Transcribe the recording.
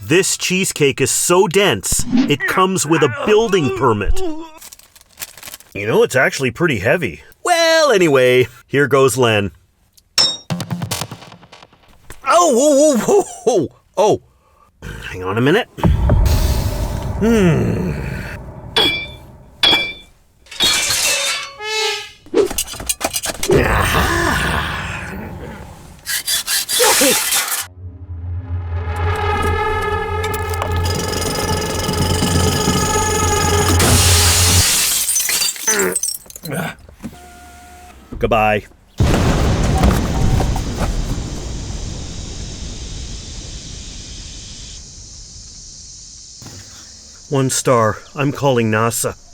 This cheesecake is so dense, it comes with a building permit. You know, it's actually pretty heavy. Well, anyway, here goes Len. Oh, whoa, whoa, whoa, whoa. Oh, hang on a minute. Goodbye. 1 star. I'm calling NASA.